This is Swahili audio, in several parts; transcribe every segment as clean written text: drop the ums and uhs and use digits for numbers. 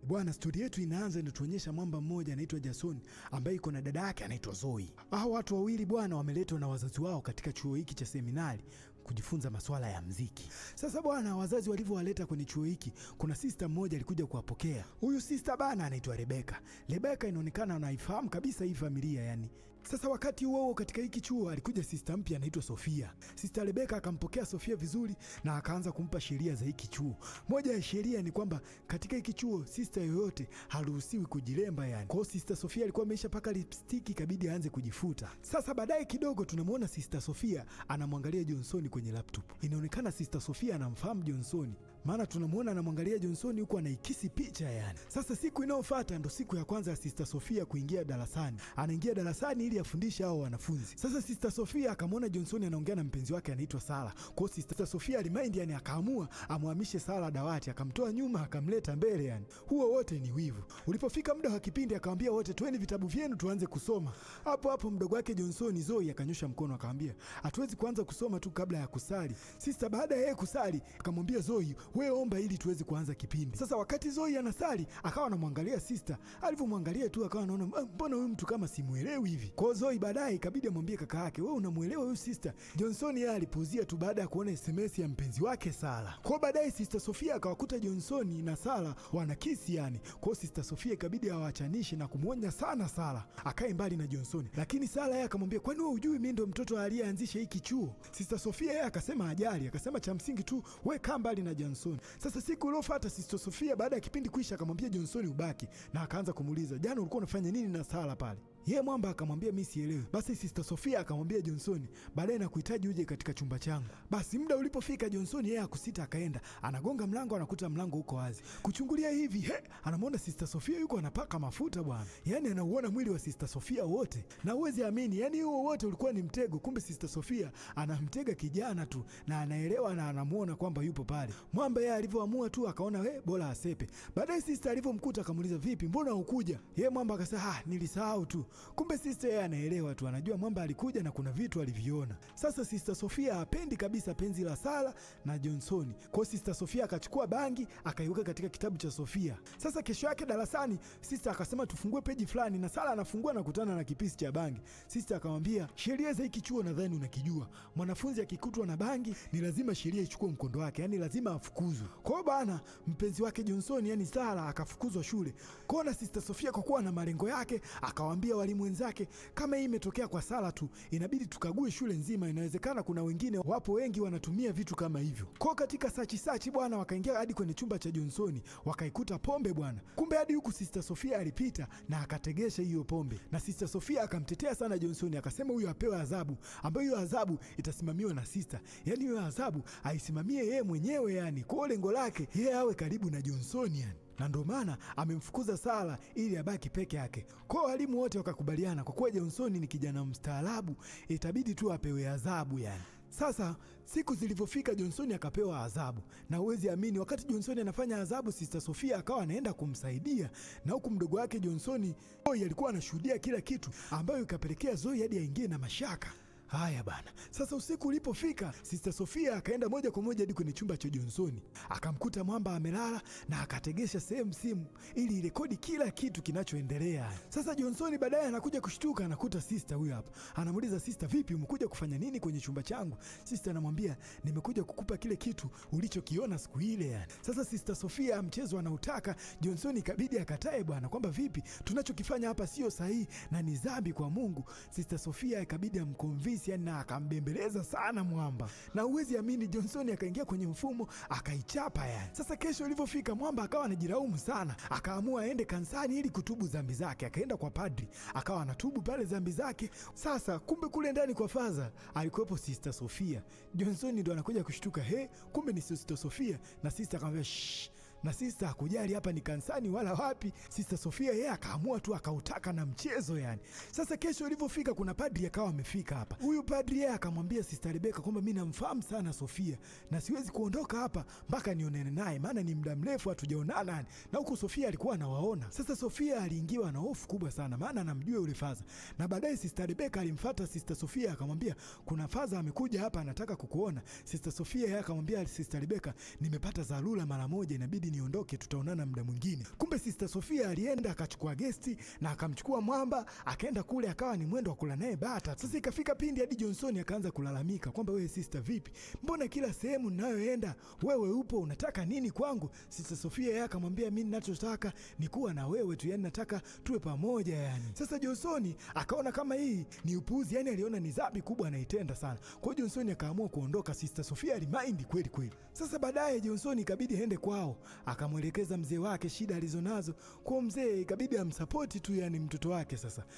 Bwana, stori yetu inaanza inatuonyesha mwamba mmoja anaitwa Jason ambaye iko na dada yake anaitwa Zoe. Hao watu wawili bwana wameletwa na wazazi wao katika chuo hiki cha seminari kujifunza masuala ya muziki. Sasa bwana, wazazi walivyowaleta kwenye chuo hiki, kuna sister mmoja alikuja kuwapokea. Huyu sister bana anaitwa Rebecca. Rebecca inaonekana anaifahamu kabisa hii familia yani. Sasa wakati huo katika hiki chuo alikuja sister mpya anaitwa Sofia. Sister Rebecca akampokea Sofia vizuri na akaanza kumpa sheria za hiki chuo. Moja ya sheria ni kwamba katika hiki chuo sister yoyote haruhusiwi kujiremba yani. Kwa sister Sofia alikuwa ameshapaka lipstick, ikabidi aanze kujifuta. Sasa baadaye kidogo tunamuona sister Sofia anamwangalia Johnson kwenye laptop. Inaonekana sister Sofia anamfahamu Johnson, maana tunamuona anamwangalia Johnson huko anaikisi picha yani. Sasa siku inayofuata ndo siku ya kwanza ya sister Sofia kuingia darasani. Anaingia darasani ili afundishe hao wanafunzi. Sasa sister Sofia akamwona Johnson anaongea na mpenzi wake anaitwa Sara. Kwa sister Sofia alimind yani, akaamua amhamishe Sara dawati, akamtoa nyuma akamleta mbele yani. Huo wote ni wivu. Ulipofika muda wa kipindi akamwambia wote tweni vitabu vyenu tuanze kusoma. Hapo hapo mdogo wake Johnson Zoe akanyosha mkono akamwambia hatuwezi kuanza kusoma tu kabla ya kusali. Sister baada ya yeye kusali akamwambia Zoe wewe omba ili tuweze kuanza kipindi. Sasa wakati Zoe anasali akawa anamwangalia sister. Alivyomwangalia tu akawa anaona mbona huyu mtu kama simuelewi hivi. Kwa Zoe baadaye ikabidi amwambie kaka yake wewe unamuelewa huyu sister? Johnson yeye alipuuzia tu baada ya kuona SMS ya mpenzi wake Sara. Kwa baadaye sister Sofia akawakuta Johnson na Sara wanakisi yani. Kwa sister Sofia ikabidi awaachanishe na kumwonya sana Sara akae mbali na Johnson. Lakini Sara yeye akamwambia kwani wewe hujui mimi ndo mtoto aliyeanzisha hiki chuo? Sister Sofia yeye akasema ajali, akasema cha msingi tu wewe kaa mbali na Johnson. Sasa siku iliyofuata sister Sofia baada ya kipindi kuisha akamwambia Johnson ubaki, na akaanza kumuuliza jana ulikuwa unafanya nini na Sara pale? Yeye mwamba akamwambia mimi sielewi. Basi sister Sofia akamwambia Johnson baadaye nakuhitaji uje katika chumba changu. Basi muda ulipofika Johnson yeye akusita akaenda, anagonga mlango anakuta mlango uko wazi. Kuchungulia hivi anamwona sister Sofia yuko anapaka mafuta bwana. Yaani anauona mwili wa sister Sofia wote. Na uwezi amini, yani huo wote ulikuwa ni mtego. Kumbe sister Sofia anamtega kijana tu na anaelewa na anamuona kwamba yupo pale. Mwamba yeye alivyoamua tu akaona bora asepe. Baadaye sister alivyomkuta akamuuliza vipi mbona hukuja? Yeye mwamba akasema nilisahau tu. Kumbe sister yeye anaelewa tu, anajua mwamba alikuja na kuna vitu aliviona. Sasa sister Sofia hapendi kabisa penzi la Sara na Johnson. Kwa sister Sofia akachukua bangi akaiweka katika kitabu cha Sofia. Sasa kesho yake darasani sister akasema tufungue peji fulani, na Sara anafungua na kutana na kipisi cha bangi. Sister akamwambia sheria za hiki chuo nadhani unakijua. Mwanafunzi akikutwa na bangi ni lazima sheria ichukue mkondo wake, yani lazima afukuzwe. Kwa bana mpenzi wake Johnson yani Sara akafukuzwa shule. Kwa na sister Sofia kwa kuwa na malengo yake akawaambia walimu wenzake kama hii imetokea kwa Sara tu inabidi tukague shule nzima, inawezekana kuna wengine wapo wengi wanatumia vitu kama hivyo. Kwa katika sachi bwana wakaingia hadi kwenye chumba cha Johnson wakaikuta pombe bwana. Kumbe hadi huku sister Sofia alipita na akategesha hiyo pombe, na sister Sofia akamtetea sana Johnson akasema huyo apewe adhabu ambayo hiyo adhabu itasimamiwa na sister, yani hiyo adhabu aisimamie yeye mwenyewe yani. Kwa lengo lake yeye awe karibu na Johnson yani, na ndio maana amemfukuza Sara ili abaki peke yake. Kwa walimu wote wakakubaliana kwa kuwa Johnson ni kijana mstaarabu itabidi tu apewe adhabu yani. Sasa siku zilivyofika Johnson akapewa adhabu, na uwezi amini wakati Johnson anafanya adhabu sister Sofia akawa anaenda kumsaidia, na huku mdogo wake Johnson Zoe alikuwa anashuhudia kila kitu, ambayo ikapelekea Zoe hadi aingie na mashaka. Haya bana, sasa usiku ulipofika sister Sofia akaenda moja kwa moja hadi kwenye chumba cha Johnson akamkuta mwamba amelala na akategesha sehemu simu ili irekodi kila kitu kinachoendelea. Sasa Johnson baadaye anakuja kushtuka anakuta sister huyo hapa. Anamuuliza sister vipi umekuja kufanya nini kwenye chumba changu? Sister anamwambia nimekuja kukupa kile kitu ulichokiona siku ile yani. Sasa sister Sofia mchezo anautaka, Johnson ikabidi akatae bwana kwamba vipi tunachokifanya hapa sio sahihi na ni dhambi kwa Mungu. Sister Sofia ikabidi amconvince yani, na akambembeleza sana mwamba, na uwezi amini Johnson akaingia kwenye mfumo akaichapa yani. Sasa kesho ilivyofika mwamba akawa anajiraumu sana, akaamua aende kanisani ili kutubu dhambi zake. Akaenda kwa padri akawa anatubu pale dhambi zake. Sasa kumbe kule ndani kwa faza alikuwepo sister Sofia. Johnson ndo anakuja kushtuka kumbe ni sister Sofia, na sister akamwambia shh, na sister hakujali hapa ni kanisani wala wapi. Sister Sofia yeye akaamua tu akautaka na mchezo yani. Sasa kesho ilivyofika kuna padri akawa amefika hapa. Huyu padri yeye akamwambia sister Rebecca kwamba mimi namfahamu sana Sofia na siwezi kuondoka hapa mpaka nionane naye, maana ni muda mrefu hatujaonana, na huko Sofia alikuwa anawaona. Sasa Sofia aliingiwa na hofu kubwa sana, maana anamjua yule faza. Na baadaye sister Rebecca alimfuata sister Sofia akamwambia kuna faza amekuja hapa anataka kukuona. Sister Sofia yeye akamwambia sister Rebecca nimepata dharura mara moja inabidi inabidi niondoke, tutaonana muda mwingine. Kumbe Sister Sofia alienda akachukua gesti na akamchukua Mwamba, akaenda kule akawa ni mwendo wa kula naye bata. Sasa ikafika pindi hadi Johnson akaanza kulalamika kwamba wewe sister, vipi? Mbona kila sehemu ninayoenda wewe upo, unataka nini kwangu? Sister Sofia yeye akamwambia mimi ninachotaka ni kuwa na wewe tu, yani nataka tuwe pamoja yani. Sasa Johnson akaona kama hii ni upuuzi, yani aliona ni dhambi kubwa anaitenda sana. Kwa hiyo Johnson akaamua kuondoka. Sister Sofia alimaindi kweli kweli. Sasa baadaye Johnson ikabidi aende kwao, akamwelekeza mzee wake shida alizonazo. Kwa mzee ikabidi amsapoti tu yani mtoto wake.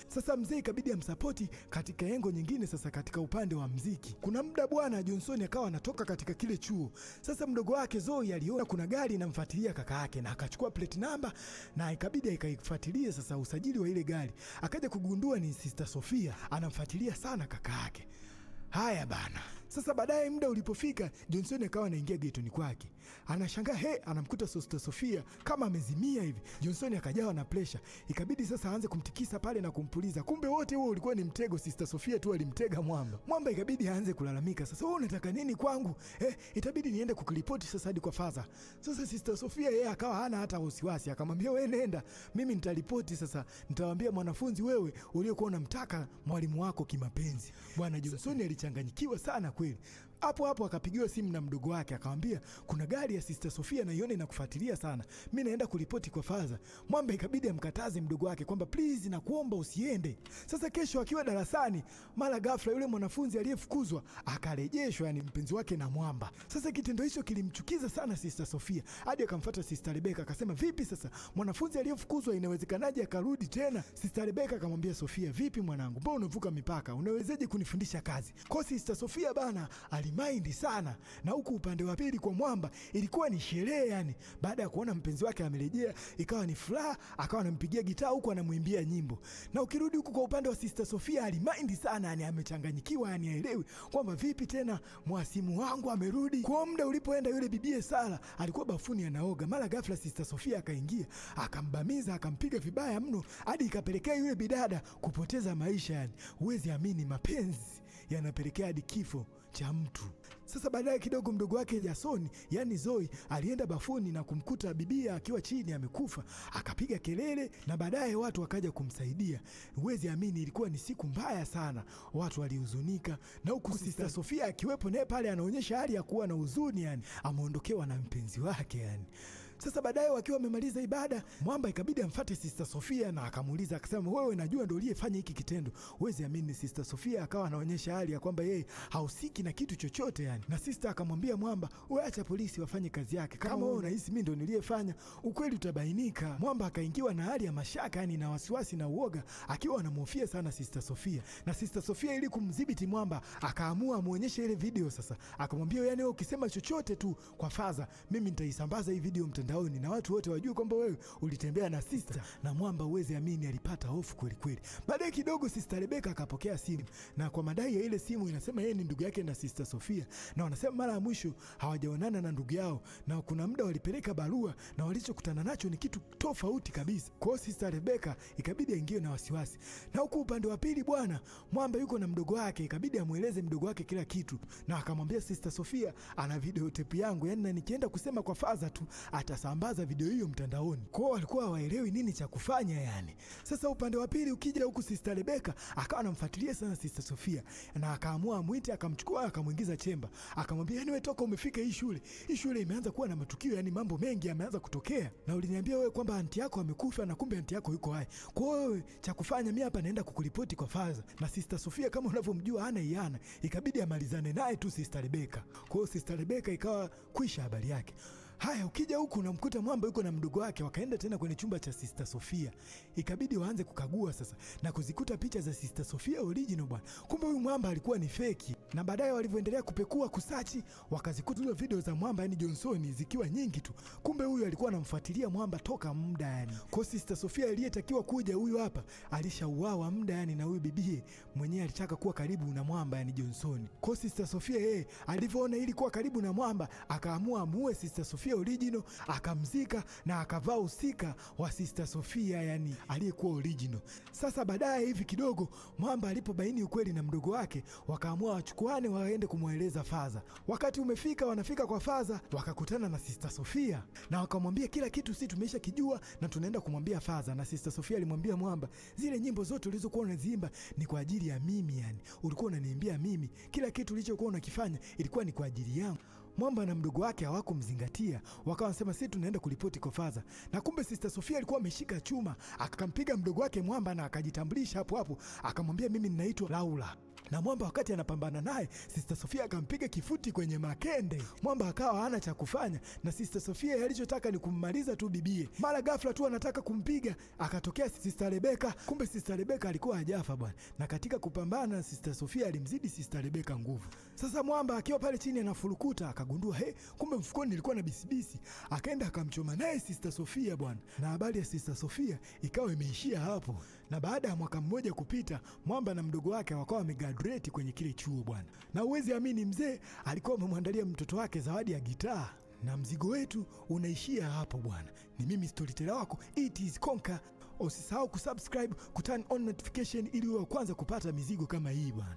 Sasa mzee ikabidi amsapoti katika engo nyingine. Sasa katika upande wa mziki, kuna muda bwana Johnson akawa anatoka katika kile chuo. Sasa mdogo wake Zoe aliona kuna gari inamfuatilia kaka yake na akachukua plate number na ikabidi akaifuatilia sasa usajili wa ile gari. Akaja kugundua ni Sister Sofia anamfuatilia sana kaka yake. Haya bana. Sasa baadaye muda ulipofika, Johnson akawa anaingia getoni kwake. Anashangaa anamkuta Sister Sofia kama amezimia hivi. Johnson akajawa na pressure. Ikabidi sasa aanze kumtikisa pale na kumpuliza. Kumbe wote huo ulikuwa ni mtego, Sister Sofia tu alimtega Mwamba. Mwamba ikabidi aanze kulalamika. Sasa wewe unataka nini kwangu? Itabidi niende kukiripoti sasa hadi kwa father. Sasa Sister Sofia yeye akawa hana hata wasiwasi, akamwambia wewe nenda, mimi nitaripoti sasa. Nitawaambia mwanafunzi wewe uliokuwa unamtaka mwalimu wako kimapenzi. Bwana Johnson alichanganyikiwa sana kweli. Hapo hapo akapigiwa simu na mdogo wake, akamwambia kuna gari ya Sister Sofia na ione inakufuatilia sana, mimi naenda kuripoti kwa father. Mwamba ikabidi amkataze mdogo wake kwamba please nakuomba usiende. Sasa kesho akiwa darasani, mara ghafla yule mwanafunzi aliyefukuzwa akarejeshwa, yani mpenzi wake na Mwamba. Sasa kitendo hicho kilimchukiza sana Sister Sofia, hadi akamfuata Sister Rebecca akasema vipi sasa mwanafunzi aliyefukuzwa inawezekanaje akarudi tena? Sister Rebecca akamwambia Sofia, vipi mwanangu, mbona unavuka mipaka, unawezaje kunifundisha kazi? Kwa Sister Sofia bana alimaindi sana, na huku upande wa pili kwa Mwamba ilikuwa ni sherehe yani. Baada ya kuona mpenzi wake amerejea ikawa ni furaha, akawa anampigia gitaa huku anamwimbia nyimbo. Na ukirudi huku kwa upande wa Sister Sofia alimaindi sana yani, amechanganyikiwa yani, haelewi kwamba vipi tena mwasimu wangu amerudi. Kwa muda ulipoenda yule bibie Sara alikuwa bafuni anaoga, mara ghafla Sister Sofia akaingia, akambamiza, akampiga vibaya mno hadi ikapelekea yule bidada kupoteza maisha yani. Huwezi amini mapenzi yanapelekea hadi kifo cha mtu. Sasa baadaye kidogo mdogo wake Jason yani Zoe alienda bafuni na kumkuta bibia akiwa chini amekufa, akapiga kelele na baadaye watu wakaja kumsaidia. Huwezi amini ilikuwa ni siku mbaya sana, watu walihuzunika, na huku Sister Sofia akiwepo naye pale anaonyesha hali ya kuwa na huzuni yani, ameondokewa na mpenzi wake yani. Sasa baadaye wakiwa wamemaliza ibada, Mwamba ikabidi amfuate Sister Sofia na akamuuliza akasema, wewe najua ndio uliyefanya hiki kitendo. Huwezi amini Sister Sofia akawa anaonyesha hali ya kwamba yeye hausiki na kitu chochote yani. Na Sister akamwambia Mwamba, wewe acha polisi wafanye kazi yake, kama wewe unahisi mimi ndio niliyefanya ukweli utabainika. Mwamba akaingiwa na hali ya mashaka yani na wasiwasi na uoga, akiwa anamhofia sana Sister Sofia. Na Sister Sofia ili kumdhibiti Mwamba akaamua amuonyeshe ile video. Sasa akamwambia yani, wewe ukisema chochote tu kwa father, mimi nitaisambaza hii video mtandaoni na watu wote wajue kwamba wewe ulitembea na sister. Na Mwamba uweze amini alipata hofu kweli kweli. Baadaye kidogo Sister Rebecca akapokea simu, na kwa madai ya ile simu inasema yeye ni ndugu yake na Sister Sofia, na wanasema mara ya mwisho hawajaonana na ndugu yao, na kuna muda walipeleka barua na walichokutana nacho ni kitu tofauti kabisa. Kwa Sister Rebecca ikabidi aingie na wasiwasi. Na huku upande wa pili bwana Mwamba yuko na mdogo wake, ikabidi amueleze mdogo wake kila kitu, na akamwambia Sister Sofia ana video tape yangu yani, na nikienda kusema kwa father tu atasambaza video hiyo mtandaoni. Kwao walikuwa hawaelewi nini cha kufanya yani. Sasa upande wa pili ukija huku Sister Rebecca akawa anamfuatilia sana Sister Sofia, na akaamua amwite, akamchukua akamuingiza chemba, akamwambia yani, wewe toka umefika hii shule imeanza kuwa na matukio yani, mambo mengi yameanza kutokea, na uliniambia wewe kwamba anti yako amekufa na kumbe anti yako yuko hai. Kwa hiyo cha kufanya mimi hapa naenda kukuripoti kwa father. Na Sister Sofia kama unavyomjua hana iana, ikabidi amalizane naye tu Sister Rebecca. Kwa hiyo Sister Rebecca ikawa kwisha habari yake. Haya, ukija huku unamkuta Mwamba yuko na mdogo wake, wakaenda tena kwenye chumba cha Sister Sofia. Ikabidi waanze kukagua sasa na kuzikuta picha za Sister Sofia original bwana. Kumbe huyu Mwamba alikuwa ni feki. Na baadaye walivyoendelea kupekua kusachi, wakazikuta hizo video za Mwamba yani Johnson zikiwa nyingi tu. Kumbe huyu alikuwa anamfuatilia Mwamba toka muda yani. Kwa Sister Sofia aliyetakiwa kuja huyu hapa alishauawa muda yani, na huyu bibie mwenyewe alitaka kuwa karibu na Mwamba yani Johnson. Kwa Sister Sofia alivyoona ili kuwa karibu na Mwamba akaamua amuue Sister Sofia Sofia original, akamzika na akavaa usika wa Sister Sofia, yani aliyekuwa original. Sasa baadaye hivi kidogo, Mwamba alipobaini ukweli na mdogo wake, wakaamua wachukuane waende kumweleza Faza. Wakati umefika, wanafika kwa Faza, wakakutana na Sister Sofia na wakamwambia kila kitu sisi tumesha kijua na tunaenda kumwambia Faza. Na Sister Sofia alimwambia Mwamba, zile nyimbo zote ulizokuwa unaziimba ni kwa ajili ya mimi, yani ulikuwa unaniimbia mimi, kila kitu ulichokuwa unakifanya ilikuwa ni kwa ajili yangu. Mwamba na mdogo wake hawakumzingatia, wakawa wanasema sisi tunaenda kuripoti kwa Faza. Na kumbe Sister Sofia alikuwa ameshika chuma, akampiga mdogo wake Mwamba na akajitambulisha hapo hapo, akamwambia mimi ninaitwa Laura. Na Mwamba wakati anapambana naye, Sister Sofia akampiga kifuti kwenye makende. Mwamba akawa hana cha kufanya, na Sister Sofia alichotaka ni kummaliza tu bibie. Mara ghafla tu anataka kumpiga, akatokea Sister Rebecca. Kumbe Sister Rebecca alikuwa hajafa bwana, na katika kupambana na Sister Sofia alimzidi Sister Rebecca nguvu. Sasa Mwamba akiwa pale chini anafurukuta, akagundua kumbe mfukoni nilikuwa na bisibisi. Akaenda akamchoma naye Sister Sofia bwana, na habari ya Sister Sofia ikawa imeishia hapo. Na baada ya mwaka mmoja kupita, Mwamba na mdogo wake wakawa wamegraduate kwenye kile chuo bwana. Na uwezi amini, mzee alikuwa amemwandalia mtoto wake zawadi ya gitaa. Na mzigo wetu unaishia hapo bwana. Ni mimi storyteller wako It is Konka. Usisahau kusubscribe, kuturn on notification ili uwe wa kwanza kupata mizigo kama hii bwana.